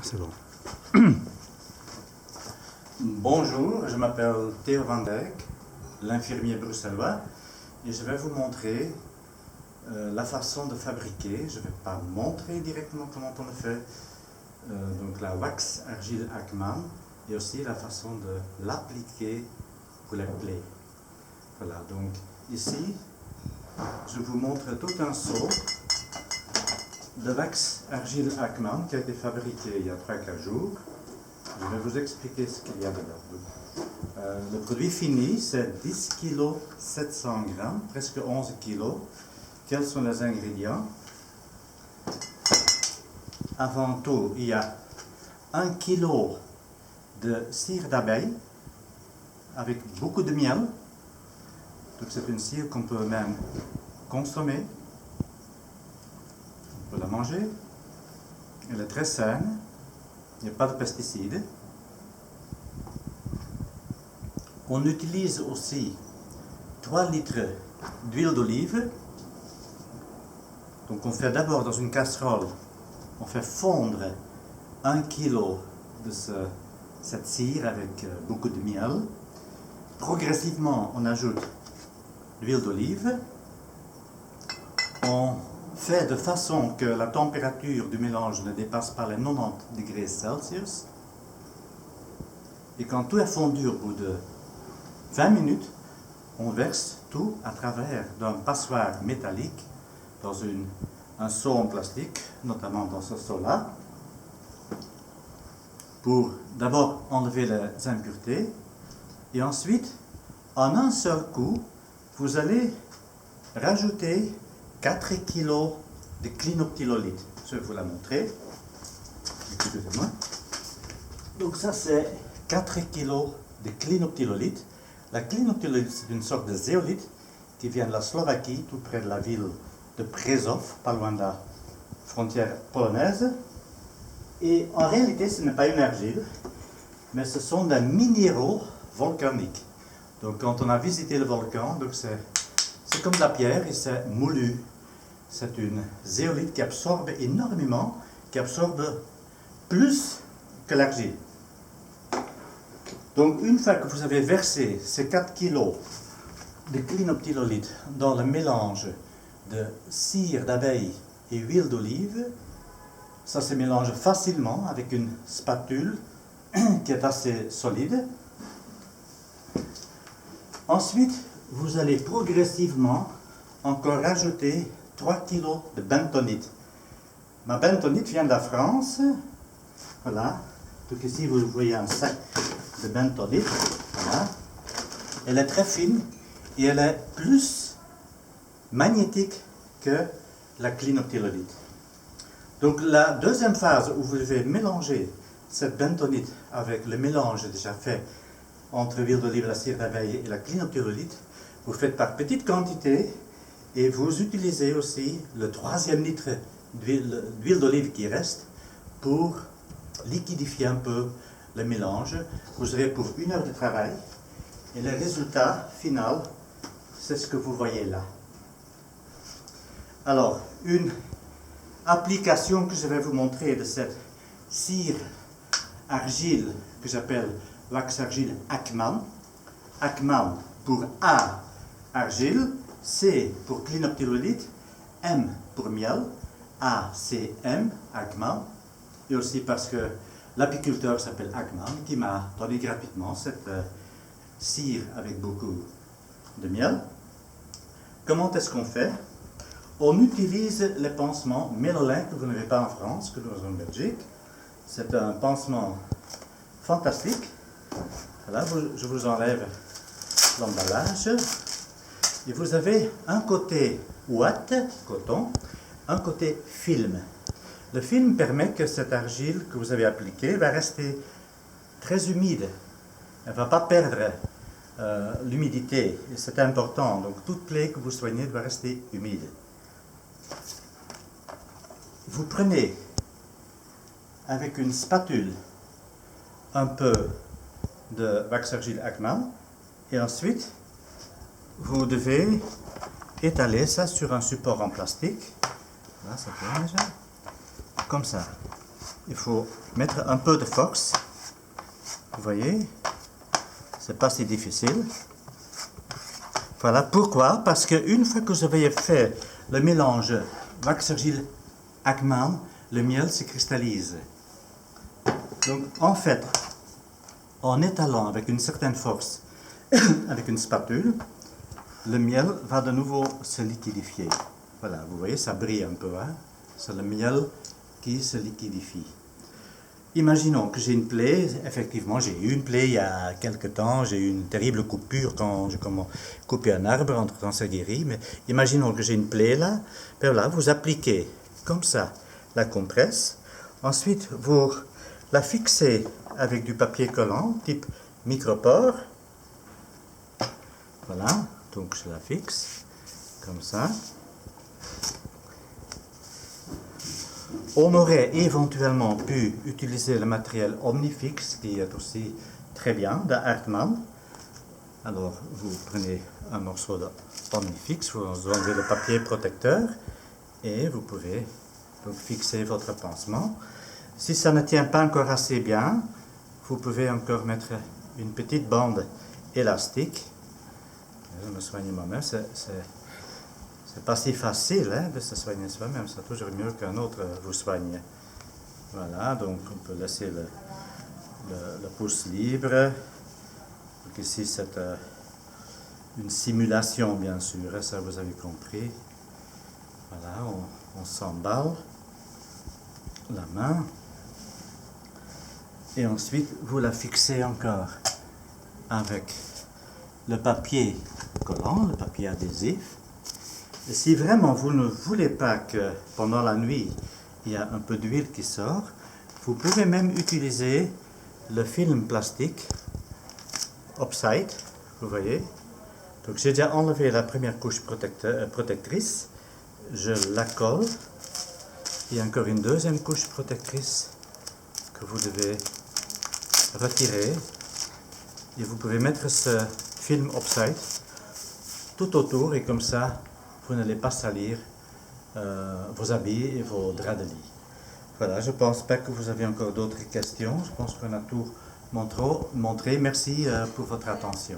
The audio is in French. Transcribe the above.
C'est bon. Bonjour, je m'appelle Theo van Dijk, l'infirmier bruxellois, et je vais vous montrer la façon de fabriquer. Je ne vais pas montrer directement comment on le fait, donc la wax argile Ackman, et aussi la façon de l'appliquer pour les plaies. Voilà, donc ici, je vous montre tout un seau de wax argile Ackman qui a été fabriqué il y a 3-4 jours. Je vais vous expliquer ce qu'il y a dedans. Le produit fini, c'est 10 kg 700 g, presque 11 kg. Quels sont les ingrédients? Avant tout, il y a 1 kg de cire d'abeille avec beaucoup de miel. Donc c'est une cire qu'on peut même consommer. On peut la manger. Elle est très saine. Il n'y a pas de pesticides. On utilise aussi 3 litres d'huile d'olive. Donc on fait d'abord dans une casserole, on fait fondre 1 kg de cette cire avec beaucoup de miel. Progressivement, on ajoute l'huile d'olive. On fait de façon que la température du mélange ne dépasse pas les 90 degrés Celsius. Et quand tout est fondu au bout de 20 minutes, on verse tout à travers d'un passoire métallique dans un seau en plastique, notamment dans ce seau-là, pour d'abord enlever les impuretés, et ensuite, en un seul coup, vous allez rajouter 4 kg de clinoptilolite. Je vais vous la montrer. Excusez-moi. Donc ça c'est 4 kg de clinoptilolite. La clinoptilolite, c'est une sorte de zéolite qui vient de la Slovaquie, tout près de la ville de Březov, pas loin de la frontière polonaise. Et en réalité, ce n'est pas une argile, mais ce sont des minéraux volcaniques. Donc quand on a visité le volcan, donc c'est comme de la pierre et c'est moulu. C'est une zéolite qui absorbe énormément, qui absorbe plus que l'argile. Donc une fois que vous avez versé ces 4 kg de clinoptilolite dans le mélange de cire d'abeille et huile d'olive, ça se mélange facilement avec une spatule qui est assez solide. Ensuite, vous allez progressivement encore rajouter 3 kg de bentonite. Ma bentonite vient de la France. Voilà. Donc ici, vous voyez un sac de bentonite. Voilà. Elle est très fine et elle est plus magnétique que la clinoptilolite. Donc la deuxième phase où vous devez mélanger cette bentonite avec le mélange déjà fait entre l'huile d'olive, la cire d'abeille et la clinoptilolite, vous faites par petites quantités et vous utilisez aussi le 3e litre d'huile d'olive qui reste pour liquidifier un peu le mélange. Vous aurez pour 1 heure de travail et le résultat final, c'est ce que vous voyez là. Alors, une application que je vais vous montrer de cette cire argile que j'appelle wax argile Ackman. Ackman pour A, argile, C pour clinoptilolite, M pour miel, ACM, Ackman, et aussi parce que l'apiculteur s'appelle Ackman qui m'a donné gratuitement cette cire avec beaucoup de miel. Comment est-ce qu'on fait? On utilise les pansements Mélolin que vous n'avez pas en France, que nous avons en Belgique. C'est un pansement fantastique. Voilà, je vous enlève l'emballage. Et vous avez un côté ouate, coton, un côté film. Le film permet que cette argile que vous avez appliquée va rester très humide. Elle ne va pas perdre l'humidité. Et c'est important. Donc toute plaie que vous soignez doit rester humide. Vous prenez avec une spatule un peu de wax argile Ackman et ensuite vous devez étaler ça sur un support en plastique. Là, ça tourne déjà. Comme ça. il faut mettre un peu de force. Vous voyez, c'est pas si difficile. Voilà, pourquoi? Parce qu'une fois que vous avez fait le mélange wax argile Akman, le miel se cristallise. Donc en fait, en étalant avec une certaine force, avec une spatule, le miel va de nouveau se liquidifier. Voilà, vous voyez, ça brille un peu, hein? C'est le miel qui se liquidifie. Imaginons que j'ai une plaie, effectivement j'ai eu une plaie il y a quelque temps, j'ai eu une terrible coupure quand j'ai coupé un arbre, entre-temps ça guérit, mais imaginons que j'ai une plaie là, ben voilà, vous appliquez comme ça la compresse, ensuite vous la fixez avec du papier collant type micropore, voilà, donc je la fixe comme ça. On aurait éventuellement pu utiliser le matériel Omnifix, qui est aussi très bien, de Hartmann. Alors, vous prenez un morceau de Omnifix, vous enlevez le papier protecteur et vous pouvez donc fixer votre pansement. Si ça ne tient pas encore assez bien, vous pouvez encore mettre une petite bande élastique. Je me soigne moi-même, c'est pas si facile hein, de se soigner soi-même, c'est toujours mieux qu'un autre vous soigne. Voilà, donc on peut laisser le pouce libre. Donc ici c'est une simulation bien sûr, ça vous avez compris. Voilà, on s'emballe la main. Et ensuite vous la fixez encore avec le papier collant, le papier adhésif. Et si vraiment vous ne voulez pas que pendant la nuit il y a un peu d'huile qui sort, vous pouvez même utiliser le film plastique Upside, vous voyez. Donc j'ai déjà enlevé la première couche protectrice, je la colle, il y a encore une deuxième couche protectrice que vous devez retirer et vous pouvez mettre ce film Upside tout autour et comme ça vous n'allez pas salir vos habits et vos draps de lit. Voilà, je ne pense pas que vous avez encore d'autres questions. Je pense qu'on a tout montré. Merci pour votre attention.